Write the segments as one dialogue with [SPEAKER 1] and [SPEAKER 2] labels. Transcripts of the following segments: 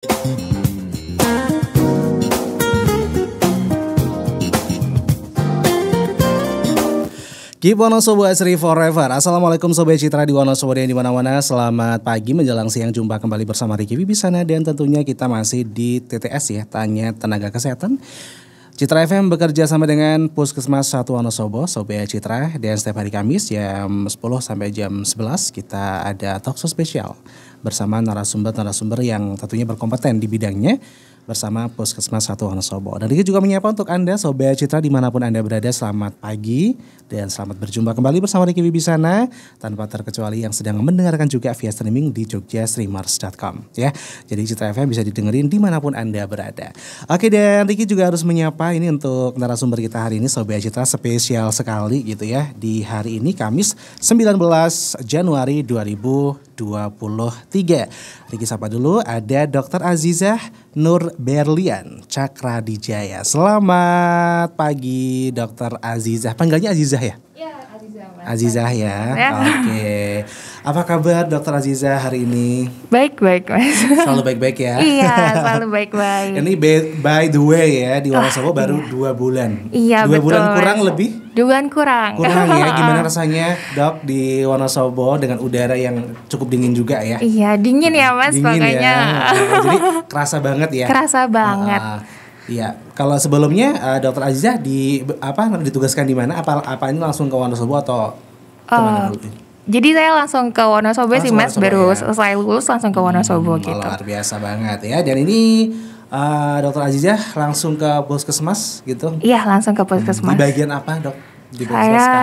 [SPEAKER 1] Keep Wonosobo Asri Forever. Assalamualaikum Sobat Citra di Wonosobo yang dimana-mana. Selamat pagi menjelang siang, jumpa kembali bersama Ricky Wibisana. Dan tentunya kita masih di TTS ya, Tanya Tenaga Kesehatan. Citra FM bekerja sama dengan Puskesmas 1 Wonosobo, Sobat Citra. Dan setiap hari Kamis jam 10 sampai jam 11 kita ada talkshow spesial bersama narasumber-narasumber yang tentunya berkompeten di bidangnya bersama Puskesmas 1 Wonosobo. Dan Ricky juga menyapa untuk Anda Sobat Citra dimanapun Anda berada, selamat pagi dan selamat berjumpa kembali bersama Ricky Wibisana, tanpa terkecuali yang sedang mendengarkan juga via streaming di jogjastreamers.com ya. Jadi Citra FM bisa didengerin dimanapun Anda berada. Oke, dan Ricky juga harus menyapa ini untuk narasumber kita hari ini Sobat Citra, spesial sekali gitu ya. Di hari ini Kamis 19 Januari 2023. Ricky sapa dulu, ada Dr. Azizah Nur Berlian Cakradijaya. Selamat pagi Dr. Azizah. Panggilnya Azizah ya?
[SPEAKER 2] Iya, Azizah.
[SPEAKER 1] Azizah ya. Oke. Apa kabar Dr. Azizah hari ini?
[SPEAKER 2] Baik-baik Mas.
[SPEAKER 1] Selalu baik-baik ya?
[SPEAKER 2] Iya, selalu baik-baik.
[SPEAKER 1] Ini by the way ya, di Wonosobo baru 2 bulan.
[SPEAKER 2] Iya,
[SPEAKER 1] 2
[SPEAKER 2] betul,
[SPEAKER 1] bulan kurang
[SPEAKER 2] Mas.
[SPEAKER 1] lebih?
[SPEAKER 2] 2 bulan kurang.
[SPEAKER 1] Kurang ya, gimana rasanya Dok di Wonosobo dengan udara yang cukup dingin juga ya?
[SPEAKER 2] Iya, dingin ya Mas
[SPEAKER 1] Dingin
[SPEAKER 2] pokoknya.
[SPEAKER 1] ya. Jadi kerasa banget ya.
[SPEAKER 2] Kerasa banget.
[SPEAKER 1] Iya, kalau sebelumnya Dr. Azizah ditugaskan di mana? Apa ini langsung ke Wonosobo atau kemana dulu?
[SPEAKER 2] Jadi saya langsung ke Wonosobo sih Mas, baru selesai lulus langsung ke Wonosobo gitu.
[SPEAKER 1] Luar biasa banget ya. Dan ini Dr. Azizah langsung ke Puskesmas gitu?
[SPEAKER 2] Iya, langsung ke Puskesmas.
[SPEAKER 1] Di bagian apa Dok? Di
[SPEAKER 2] Saya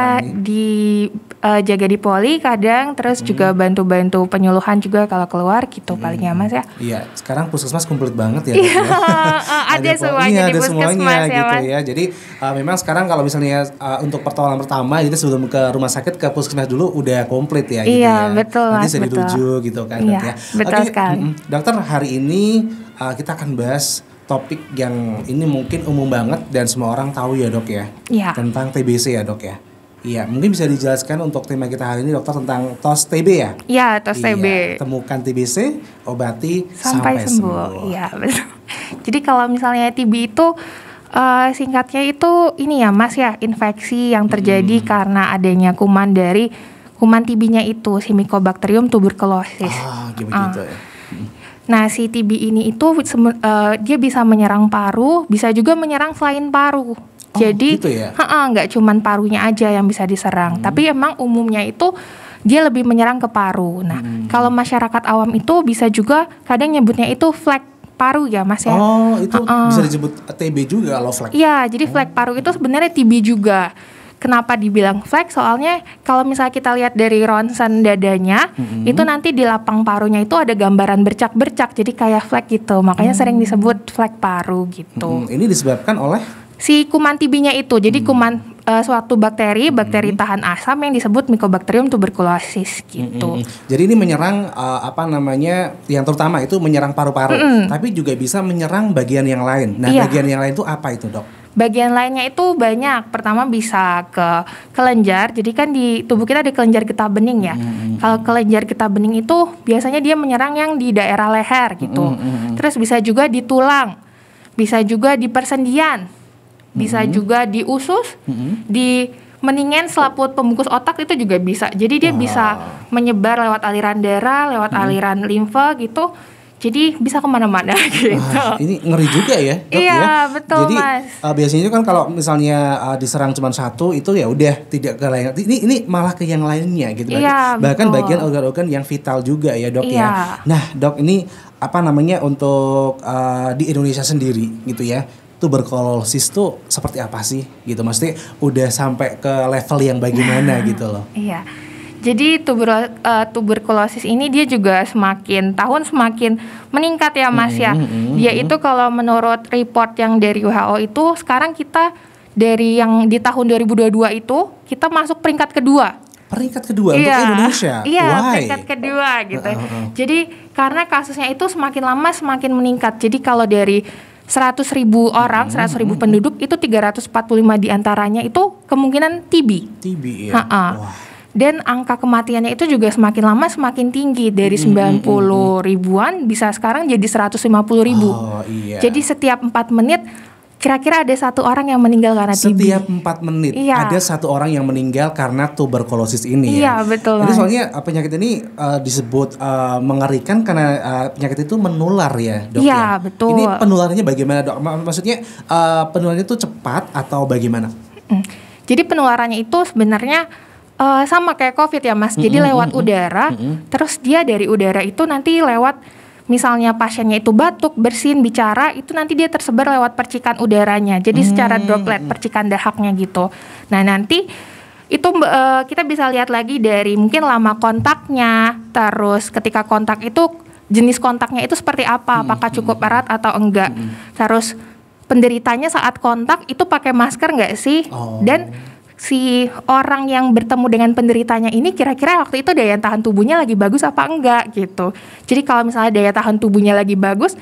[SPEAKER 2] jaga di poli kadang, terus juga bantu-bantu penyuluhan juga kalau keluar gitu palingnya Mas ya.
[SPEAKER 1] Iya, sekarang Puskesmas komplit banget ya. Dok, ya.
[SPEAKER 2] Ada semuanya di Puskesmas ya
[SPEAKER 1] gitu
[SPEAKER 2] Mas.
[SPEAKER 1] ya. Jadi memang sekarang kalau misalnya untuk pertolongan pertama gitu sebelum ke rumah sakit ke Puskesmas dulu udah komplit ya gitu
[SPEAKER 2] Iya,
[SPEAKER 1] ya.
[SPEAKER 2] betul
[SPEAKER 1] Nanti
[SPEAKER 2] Mas,
[SPEAKER 1] bisa
[SPEAKER 2] betul.
[SPEAKER 1] dirujuk gitu kan
[SPEAKER 2] Iya,
[SPEAKER 1] Dok ya.
[SPEAKER 2] betul sekali.
[SPEAKER 1] Dokter, hari ini kita akan bahas topik yang ini mungkin umum banget dan semua orang tahu ya Dok ya.
[SPEAKER 2] Iya.
[SPEAKER 1] Tentang TBC ya Dok ya. Iya, mungkin bisa dijelaskan untuk tema kita hari ini Dokter tentang TOS TB ya?
[SPEAKER 2] Iya, TOS TB.
[SPEAKER 1] Temukan TBC, obati
[SPEAKER 2] sampai sembuh. Iya, betul. Jadi kalau misalnya TB itu singkatnya itu ini ya Mas ya, infeksi yang terjadi karena adanya kuman dari kuman TB-nya itu si Mycobacterium tuberculosis.
[SPEAKER 1] Gitu ya.
[SPEAKER 2] Nah, si TB ini itu dia bisa menyerang paru, bisa juga menyerang selain paru. Jadi,
[SPEAKER 1] gitu ya?
[SPEAKER 2] Nggak cuman parunya aja yang bisa diserang, tapi emang umumnya itu dia lebih menyerang ke paru. Nah, kalau masyarakat awam itu bisa juga kadang nyebutnya itu flek paru ya Mas ya.
[SPEAKER 1] Oh, itu bisa disebut TB juga kalau flek?
[SPEAKER 2] Iya, jadi flek paru itu sebenarnya TB juga. Kenapa dibilang flek? Soalnya kalau misalnya kita lihat dari ronsen dadanya, itu nanti di lapang parunya itu ada gambaran bercak-bercak, jadi kayak flek gitu. Makanya sering disebut flek paru gitu.
[SPEAKER 1] Ini disebabkan oleh?
[SPEAKER 2] Si kuman TB-nya itu, jadi kuman suatu bakteri tahan asam yang disebut Mycobacterium tuberculosis gitu.
[SPEAKER 1] Jadi ini menyerang yang terutama itu menyerang paru-paru, tapi juga bisa menyerang bagian yang lain. Nah, bagian yang lain itu apa itu Dok?
[SPEAKER 2] Bagian lainnya itu banyak. Pertama bisa ke kelenjar. Jadi kan di tubuh kita ada kelenjar getah bening ya. Kalau kelenjar getah bening itu biasanya dia menyerang yang di daerah leher gitu. Terus bisa juga di tulang, bisa juga di persendian, bisa juga di usus, di mendingan selaput pembungkus otak itu juga bisa. Jadi dia bisa menyebar lewat aliran darah, lewat aliran limfa gitu. Jadi bisa kemana-mana gitu.
[SPEAKER 1] Ini ngeri juga ya Dok,
[SPEAKER 2] iya,
[SPEAKER 1] ya.
[SPEAKER 2] betul
[SPEAKER 1] Jadi,
[SPEAKER 2] Mas.
[SPEAKER 1] Biasanya kan kalau misalnya diserang cuma satu itu ya udah tidak ke lain. Ini malah ke yang lainnya gitu.
[SPEAKER 2] Iya,
[SPEAKER 1] bahkan
[SPEAKER 2] betul.
[SPEAKER 1] bagian organ-organ yang vital juga ya Dok
[SPEAKER 2] Iya.
[SPEAKER 1] ya. Nah Dok, ini untuk di Indonesia sendiri gitu ya, tuberkulosis tuh seperti apa sih gitu? Maksudnya udah sampai ke level yang bagaimana gitu loh.
[SPEAKER 2] Iya. Jadi tuberkulosis ini dia juga semakin meningkat ya Mas ya. Dia itu kalau menurut report yang dari WHO itu sekarang kita dari yang di tahun 2022 itu kita masuk peringkat kedua.
[SPEAKER 1] Peringkat kedua untuk Indonesia?
[SPEAKER 2] Iya,
[SPEAKER 1] Why?
[SPEAKER 2] peringkat kedua gitu. Jadi karena kasusnya itu semakin lama semakin meningkat. Jadi kalau dari 100.000 orang, 100.000 penduduk itu 345 diantaranya itu kemungkinan TB.
[SPEAKER 1] TB ya.
[SPEAKER 2] Wah. Dan angka kematiannya itu juga semakin lama semakin tinggi, dari 90 ribuan bisa sekarang jadi 150 ribu.
[SPEAKER 1] Oh, iya.
[SPEAKER 2] Jadi setiap 4 menit kira-kira ada 1 orang yang meninggal karena TB.
[SPEAKER 1] Setiap 4 menit ada 1 orang yang meninggal karena tuberkulosis ini ya.
[SPEAKER 2] Iya, betul.
[SPEAKER 1] Jadi soalnya penyakit ini disebut mengerikan karena penyakit itu menular ya, Dok.
[SPEAKER 2] Iya,
[SPEAKER 1] ya?
[SPEAKER 2] betul.
[SPEAKER 1] Ini penularannya bagaimana, Dok? Maksudnya penularannya itu cepat atau bagaimana?
[SPEAKER 2] Jadi penularannya itu sebenarnya sama kayak COVID ya, Mas. Jadi lewat udara, terus dia dari udara itu nanti lewat, misalnya pasiennya itu batuk, bersin, bicara, itu nanti dia tersebar lewat percikan udaranya. Jadi secara droplet, percikan dahaknya gitu. Nah nanti itu kita bisa lihat lagi dari mungkin lama kontaknya, terus ketika kontak itu jenis kontaknya itu seperti apa, apakah cukup erat atau enggak. Terus penderitanya saat kontak itu pakai masker enggak sih? Dan si orang yang bertemu dengan penderitanya ini kira-kira waktu itu daya tahan tubuhnya lagi bagus apa enggak gitu. Jadi kalau misalnya daya tahan tubuhnya lagi bagus,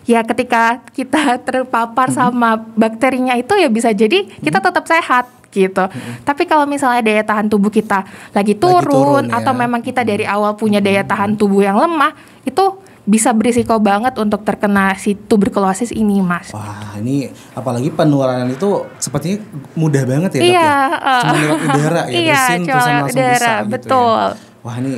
[SPEAKER 2] ya ketika kita terpapar sama bakterinya itu ya bisa jadi kita tetap sehat gitu. Tapi kalau misalnya daya tahan tubuh kita lagi turun atau memang kita dari awal punya daya tahan tubuh yang lemah, itu bisa berisiko banget untuk terkena si tuberkulosis ini, Mas.
[SPEAKER 1] Wah, ini apalagi penularan itu sepertinya mudah banget ya, Dok
[SPEAKER 2] Iya,
[SPEAKER 1] ya. Cuma lewat udara ya,
[SPEAKER 2] iya,
[SPEAKER 1] bersin
[SPEAKER 2] cuma
[SPEAKER 1] terus
[SPEAKER 2] lewat
[SPEAKER 1] langsung
[SPEAKER 2] udara,
[SPEAKER 1] bisa gitu
[SPEAKER 2] betul.
[SPEAKER 1] ya. Wah, ini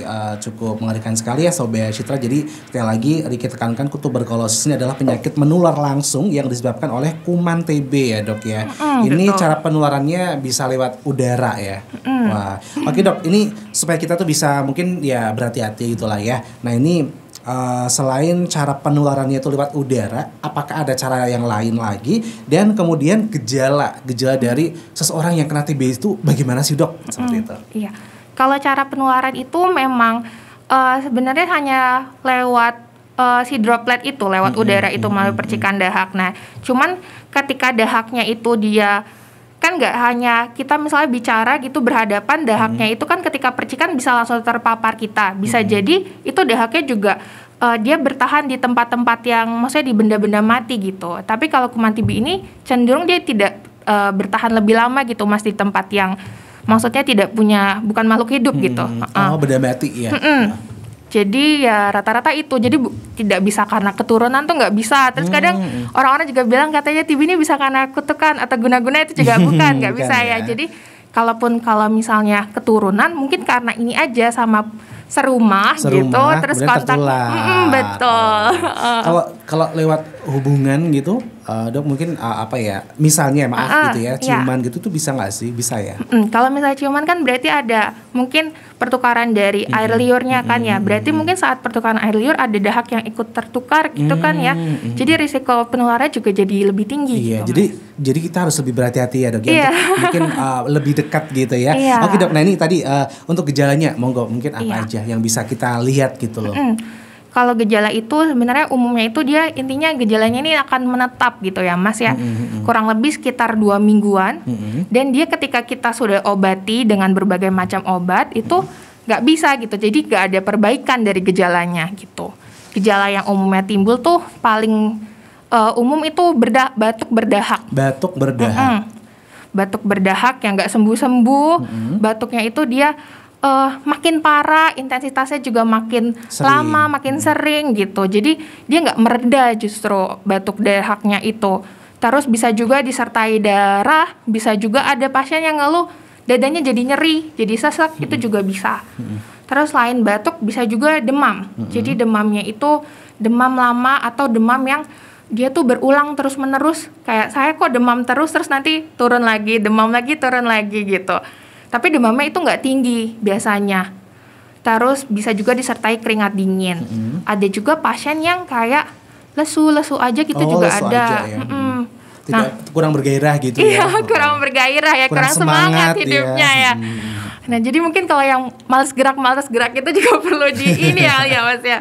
[SPEAKER 1] cukup mengerikan sekali ya Sobat Citra. Jadi sekali lagi kita tekankan tuberkulosis ini adalah penyakit menular langsung yang disebabkan oleh kuman TB ya, Dok ya. Ini betul. Cara penularannya bisa lewat udara ya. Wah, oke Dok, ini supaya kita tuh bisa mungkin ya berhati-hati gitulah ya. Nah ini selain cara penularannya itu lewat udara, apakah ada cara yang lain lagi? Dan kemudian gejala dari seseorang yang kena TB itu bagaimana sih, Dok? Seperti itu.
[SPEAKER 2] Iya. Kalau cara penularan itu memang sebenarnya hanya lewat si droplet itu, lewat udara itu melalui percikan dahak. Nah, cuman ketika dahaknya itu dia kan nggak hanya kita misalnya bicara gitu berhadapan, dahaknya itu kan ketika percikan bisa langsung terpapar kita. Bisa jadi itu dahaknya juga dia bertahan di tempat-tempat yang maksudnya di benda-benda mati gitu. Tapi kalau kuman TB ini cenderung dia tidak bertahan lebih lama gitu, Mas, di tempat yang maksudnya bukan makhluk hidup gitu.
[SPEAKER 1] Benda mati ya.
[SPEAKER 2] Jadi ya rata-rata itu. Jadi tidak bisa karena keturunan tuh nggak bisa. Terus kadang orang-orang juga bilang katanya TB ini bisa karena kutukan atau guna-guna, itu juga bukan, nggak bisa ya. Jadi kalau misalnya keturunan mungkin karena ini aja sama serumah gitu, terus kontak. Betul.
[SPEAKER 1] Kalau lewat hubungan gitu, Dok mungkin apa ya? Misalnya gitu ya, ciuman gitu tuh bisa nggak sih? Bisa ya.
[SPEAKER 2] Kalau misalnya ciuman kan berarti ada mungkin pertukaran dari air liurnya kan ya. Berarti mungkin saat pertukaran air liur ada dahak yang ikut tertukar gitu kan ya. Jadi risiko penularannya juga jadi lebih tinggi.
[SPEAKER 1] Iya.
[SPEAKER 2] Gitu,
[SPEAKER 1] jadi kita harus lebih berhati-hati ya, Dok.
[SPEAKER 2] Iya.
[SPEAKER 1] Mungkin lebih dekat gitu ya.
[SPEAKER 2] Iya.
[SPEAKER 1] Oke, Dok. Nah ini tadi untuk gejalanya, monggo mungkin apa aja yang bisa kita lihat gitu loh.
[SPEAKER 2] Kalau gejala itu sebenarnya umumnya itu dia intinya gejalanya ini akan menetap gitu ya, Mas ya. Kurang lebih sekitar 2 mingguan. Dan dia ketika kita sudah obati dengan berbagai macam obat itu nggak bisa gitu. Jadi nggak ada perbaikan dari gejalanya gitu. Gejala yang umumnya timbul tuh paling umum itu batuk berdahak.
[SPEAKER 1] Batuk berdahak.
[SPEAKER 2] Batuk berdahak yang nggak sembuh-sembuh. Batuknya itu dia makin parah, intensitasnya juga makin lama, makin sering gitu. Jadi dia nggak mereda justru batuk dahaknya itu. Terus bisa juga disertai darah, bisa juga ada pasien yang ngeluh dadanya jadi nyeri, jadi sesak, itu juga bisa. Terus selain batuk bisa juga demam. Jadi demamnya itu demam lama atau demam yang dia tuh berulang terus menerus. Kayak saya kok demam terus nanti turun lagi, demam lagi, turun lagi gitu. Tapi demamnya itu nggak tinggi biasanya. Terus bisa juga disertai keringat dingin. Ada juga pasien yang kayak lesu aja gitu juga ada.
[SPEAKER 1] Aja, ya. Kurang bergairah gitu
[SPEAKER 2] ya. Iya, kurang bergairah ya, kurang semangat hidupnya ya. Nah, jadi mungkin kalau yang malas gerak itu juga perlu ini ya Mas ya.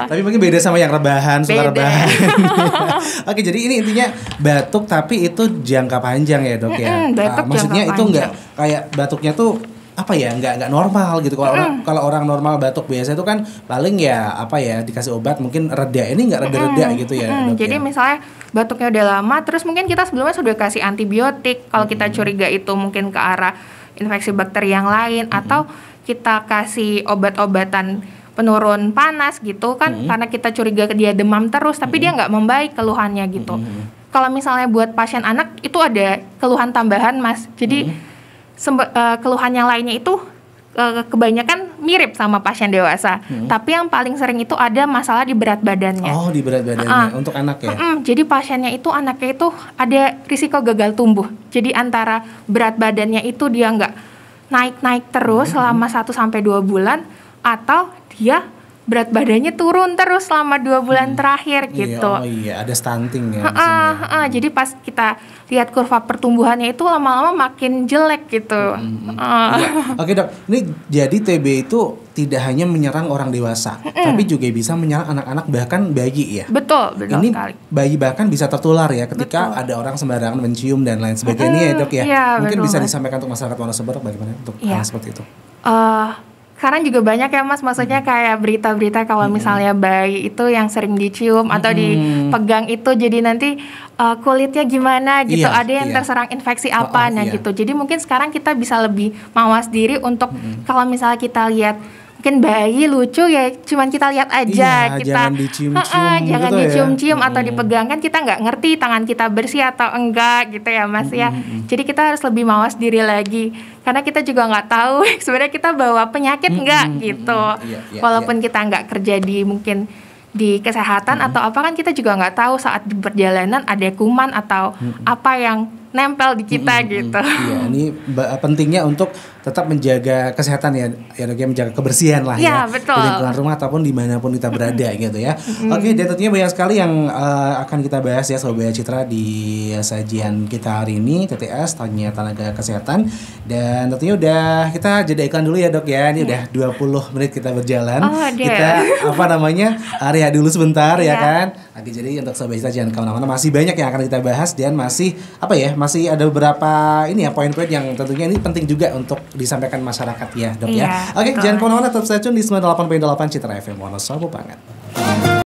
[SPEAKER 1] Tapi mungkin beda sama yang rebahan, suka rebahan. Oke, jadi ini intinya batuk tapi itu jangka panjang ya, Dok ya. Maksudnya itu enggak kayak batuknya tuh apa ya, nggak normal gitu. Kalau orang normal batuk biasa itu kan paling ya apa ya dikasih obat mungkin reda, ini nggak reda gitu ya, Dok.
[SPEAKER 2] Jadi misalnya batuknya udah lama, terus mungkin kita sebelumnya sudah kasih antibiotik. Kalau kita curiga itu mungkin ke arah infeksi bakteri yang lain, atau kita kasih obat-obatan penurun panas gitu kan, karena kita curiga dia demam terus, tapi dia nggak membaik keluhannya gitu. Kalau misalnya buat pasien anak itu ada keluhan tambahan Mas, jadi keluhan yang lainnya itu kebanyakan mirip sama pasien dewasa, tapi yang paling sering itu ada masalah di berat badannya.
[SPEAKER 1] Oh, di berat badannya untuk anak ya?
[SPEAKER 2] Jadi pasiennya itu anaknya itu ada risiko gagal tumbuh. Jadi antara berat badannya itu dia nggak naik-naik terus selama 1-2 bulan, atau dia berat badannya turun terus selama 2 bulan terakhir gitu.
[SPEAKER 1] Iya, ada stunting ya.
[SPEAKER 2] Jadi pas kita lihat kurva pertumbuhannya itu lama-lama makin jelek gitu.
[SPEAKER 1] Oke Dok, ini jadi TB itu tidak hanya menyerang orang dewasa, tapi juga bisa menyerang anak-anak bahkan bayi ya.
[SPEAKER 2] Betul
[SPEAKER 1] ini
[SPEAKER 2] sekali.
[SPEAKER 1] Bayi bahkan bisa tertular ya ketika ada orang sembarangan mencium dan lain sebagainya ya Dok ya.
[SPEAKER 2] Iya,
[SPEAKER 1] mungkin
[SPEAKER 2] betul,
[SPEAKER 1] bisa
[SPEAKER 2] Mas.
[SPEAKER 1] disampaikan untuk masyarakat Wonosobo bagaimana untuk hal seperti itu.
[SPEAKER 2] Sekarang juga banyak ya Mas, maksudnya kayak berita-berita kalau misalnya bayi itu yang sering dicium atau dipegang itu jadi nanti kulitnya gimana gitu, ada yang terserang infeksi apa, gitu. Jadi mungkin sekarang kita bisa lebih mawas diri untuk kalau misalnya kita lihat mungkin bayi lucu ya cuman kita lihat aja, kita
[SPEAKER 1] jangan dicium-cium
[SPEAKER 2] jangan
[SPEAKER 1] gitu
[SPEAKER 2] dicium-cium atau dipegang, kan kita nggak ngerti tangan kita bersih atau enggak gitu ya Mas ya. Jadi kita harus lebih mawas diri lagi karena kita juga nggak tahu sebenarnya kita bawa penyakit enggak gitu. Walaupun kita nggak kerja di mungkin di kesehatan atau apa, kan kita juga nggak tahu saat di perjalanan ada kuman atau apa yang nempel di kita gitu.
[SPEAKER 1] Iya, ini pentingnya untuk tetap menjaga kesehatan ya Dok, menjaga kebersihan lah ya.
[SPEAKER 2] Betul.
[SPEAKER 1] Di lingkungan rumah ataupun dimanapun kita berada gitu ya. Oke, dan tentunya banyak sekali yang akan kita bahas ya Sobat Citra di sajian kita hari ini, TTS Tanya Tenaga Kesehatan. Dan tentunya udah kita jeda iklan dulu ya Dok ya. Ini udah 20 menit kita berjalan. Kita rehat dulu sebentar ya kan. Oke, jadi untuk Sobat Citra jangan kemana-mana, masih banyak yang akan kita bahas dan masih ada beberapa poin-poin yang tentunya ini penting juga untuk disampaikan masyarakat ya Dok ya. Oke, jangan kemana-mana, tetap stay tune di 98.8 Citra FM Wonosobo banget.